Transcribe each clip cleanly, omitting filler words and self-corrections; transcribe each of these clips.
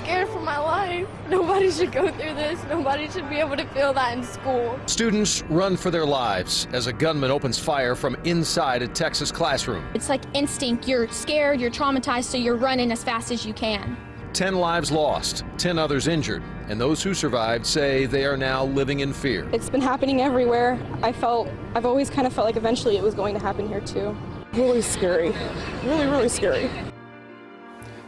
scared for my life. Nobody should go through this. Nobody should be able to feel that in school. Students run for their lives as a gunman opens fire from inside a Texas classroom. It's like instinct. You're scared, you're traumatized, so you're running as fast as you can. 10 lives lost, 10 others injured, and those who survived say they are now living in fear. It's been happening everywhere. I've always kind of felt like eventually it was going to happen here too. Really scary. Really scary.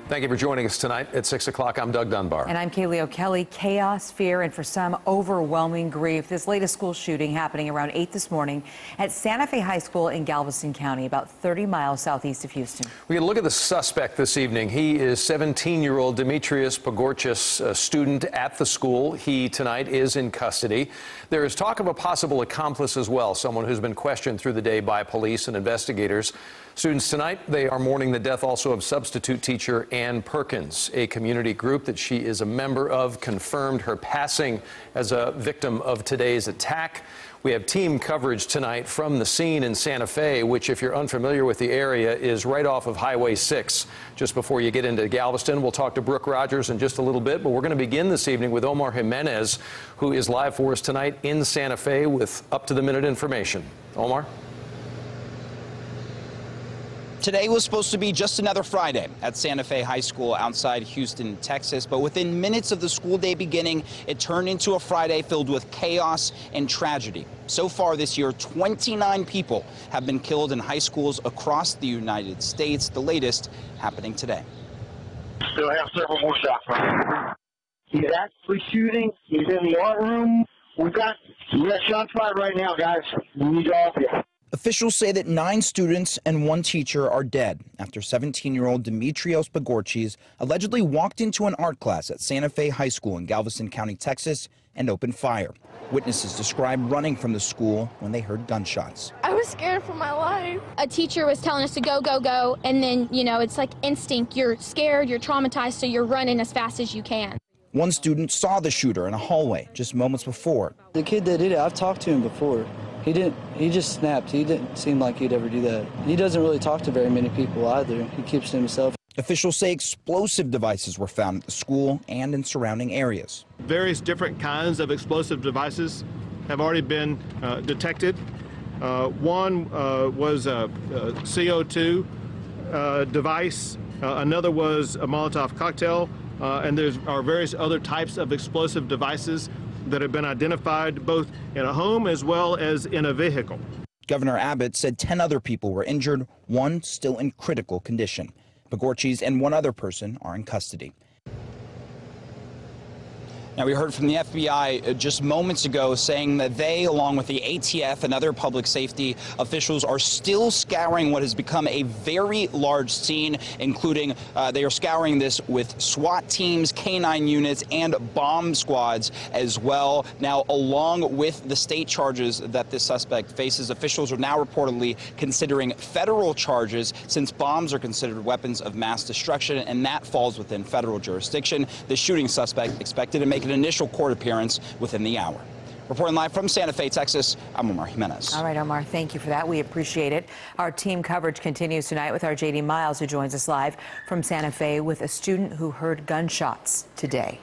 Thank you for joining us tonight at 6 o'clock. I'm Doug Dunbar. And I'm Kaylee O'Kelly. Chaos, fear, and for some, overwhelming grief. This latest school shooting happening around 8 this morning at Santa Fe High School in Galveston County, about 30 miles southeast of Houston. We get a look at the suspect this evening. He is 17-year-old Demetrius Pagorchis, a student at the school. He tonight is in custody. There is talk of a possible accomplice as well, someone who's been questioned through the day by police and investigators. Students tonight, they are mourning the death also of substitute teacher Ann Perkins. A community group that she is a member of confirmed her passing as a victim of today's attack. We have team coverage tonight from the scene in Santa Fe, which, if you're unfamiliar with the area, is right off of Highway 6. Just before you get into Galveston, we'll talk to Brooke Rogers in just a little bit, but we're going to begin this evening with Omar Jimenez, who is live for us tonight in Santa Fe with up-to-the-minute information. Omar? Today was supposed to be just another Friday at Santa Fe High School outside Houston, Texas. But within minutes of the school day beginning, it turned into a Friday filled with chaos and tragedy. So far this year, 29 people have been killed in high schools across the United States. The latest happening today. Still have several more shots. He's actually shooting. He's in the art room. We got shots fired right now, guys. We need all of you. Officials say that 9 students and 1 teacher are dead after 17-year-old Demetrios Pagorchis allegedly walked into an art class at Santa Fe High School in Galveston County, Texas, and opened fire. Witnesses describe running from the school when they heard gunshots. I was scared for my life. A teacher was telling us to go, go, go, and then, it's like instinct. You're scared, you're traumatized, so you're running as fast as you can. One student saw the shooter in a hallway just moments before. The kid that did it, I've talked to him before. He just snapped. He didn't seem like he'd ever do that. He doesn't really talk to very many people either. He keeps to himself. Officials say explosive devices were found at the school and in surrounding areas. Various different kinds of explosive devices have already been detected. One was a CO2 device. Another was a Molotov cocktail. And there are various other types of explosive devices that have been identified both in a home as well as in a vehicle. Governor Abbott said 10 other people were injured, 1 still in critical condition. Pagorchis and 1 other person are in custody. Now, we heard from the FBI just moments ago saying that they, along with the ATF and other public safety officials, are still scouring what has become a very large scene, including they are scouring this with SWAT teams, K-9 units, and bomb squads as well. Now, along with the state charges that this suspect faces, officials are now reportedly considering federal charges since bombs are considered weapons of mass destruction, and that falls within federal jurisdiction. The shooting suspect expected to make an initial court appearance within the hour. Reporting live from Santa Fe, Texas, I'm Omar Jimenez. All right, Omar, thank you for that. We appreciate it. Our team coverage continues tonight with our J.D. Miles, who joins us live from Santa Fe with a student who heard gunshots today.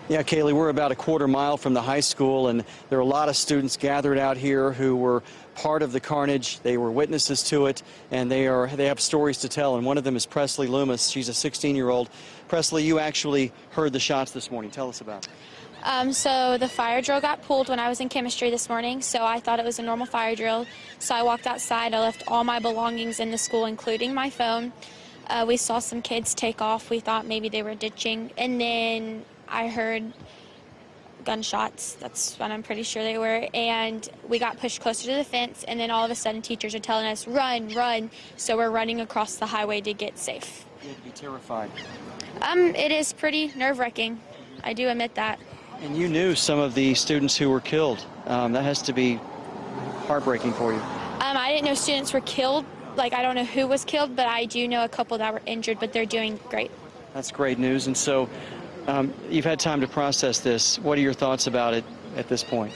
Yeah, Kaylee, we're about a quarter mile from the high school, and there are a lot of students gathered out here who were part of the carnage. They were witnesses to it, and they have stories to tell, and one of them is Presley Loomis. She's a 16-year-old. Presley, you actually heard the shots this morning. Tell us about it. So the fire drill got pulled when I was in chemistry this morning, so I thought it was a normal fire drill. So I walked outside. I left all my belongings in the school, including my phone. We saw some kids take off. We thought maybe they were ditching, and then I heard gunshots. That's what I'm pretty sure they were. And we got pushed closer to the fence, and then all of a sudden teachers are telling us, run, run. So we're running across the highway to get safe. You had to be terrified. It is pretty nerve-wracking. I do admit that. And you knew some of the students who were killed. That has to be heartbreaking for you. I didn't know students were killed. Like, I don't know who was killed, but I do know a couple that were injured, but they're doing great. That's great news. And so you've had time to process this. What are your thoughts about it at this point?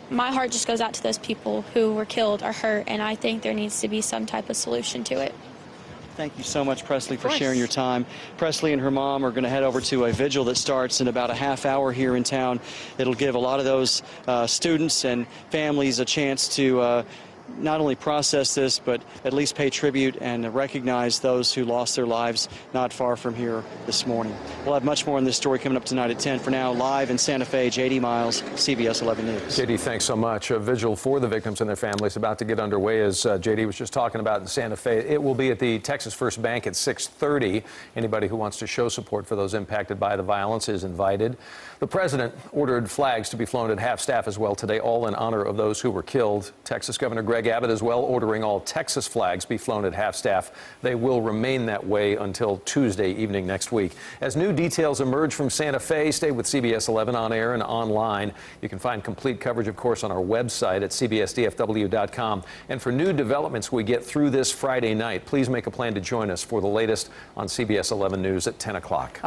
My heart just goes out to those people who were killed or hurt, and I think there needs to be some type of solution to it. Thank you so much, Presley, for sharing your time. Presley and her mom are going to head over to a vigil that starts in about a half hour here in town. It'll give a lot of those students and families a chance to not only process this, but at least pay tribute and recognize those who lost their lives not far from here this morning. We'll have much more on this story coming up tonight at 10. For now, live in Santa Fe, J.D. Miles, CBS 11 News. J.D., thanks so much. A vigil for the victims and their families about to get underway, as J.D. was just talking about in Santa Fe. It will be at the Texas First Bank at 6:30. Anybody who wants to show support for those impacted by the violence is invited. The president ordered flags to be flown at half-staff as well today, all in honor of those who were killed. Texas Governor Greg Abbott as well ordering all Texas flags be flown at half-staff. They will remain that way until Tuesday evening next week. As new details emerge from Santa Fe, stay with CBS 11 on air and online. You can find complete coverage, of course, on our website at cbsdfw.com. And for new developments we get through this Friday night, please make a plan to join us for the latest on CBS 11 News at 10 o'clock.